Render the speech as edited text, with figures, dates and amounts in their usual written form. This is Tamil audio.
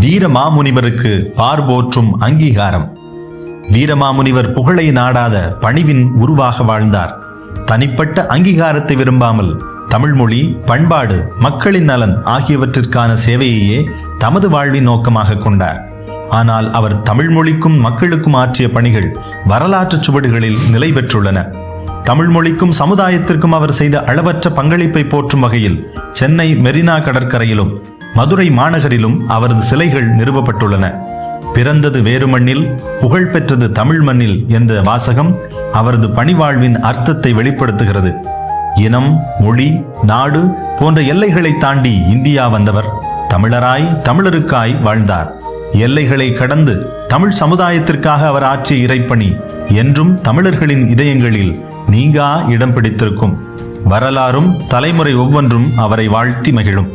வீரமாமுனிவருக்கு பார்போற்றும் அங்கீகாரம். வீரமாமுனிவர் புகழை நாடாத பணிவின் உருவாக வாழ்ந்தார். தனிப்பட்ட அங்கீகாரத்தை விரும்பாமல் தமிழ்மொழி, பண்பாடு, மக்களின் நலன் ஆகியவற்றிற்கான சேவையையே தமது வாழ்வின் நோக்கமாக கொண்டார். ஆனால் அவர் தமிழ்மொழிக்கும் மக்களுக்கும் ஆற்றிய பணிகள் வரலாற்று சுவடுகளில் நிலை பெற்றுள்ளன. தமிழ்மொழிக்கும் சமுதாயத்திற்கும் அவர் செய்த அளவற்ற பங்களிப்பை போற்றும் வகையில் சென்னை மெரினா கடற்கரையிலும் மதுரை மாநகரிலும் அவரது சிலைகள் நிறுவப்பட்டுள்ளன. பிறந்தது வேறு மண்ணில், புகழ் பெற்றது தமிழ் மண்ணில் என்ற வாசகம் அவரது பணிவாழ்வின் அர்த்தத்தை வெளிப்படுத்துகிறது. இனம், மொழி, நாடு போன்ற எல்லைகளை தாண்டி இந்தியா வந்தவர் தமிழராய் தமிழருக்காய் வாழ்ந்தார். எல்லைகளை கடந்து தமிழ் சமுதாயத்திற்காக அவர் ஆற்றிய இறைப்பணி என்றும் தமிழர்களின் இதயங்களில் நீங்கா இடம் பிடித்திருக்கும். வரலாறும் தலைமுறை ஒவ்வொன்றும் அவரை வாழ்த்தி மகிழும்.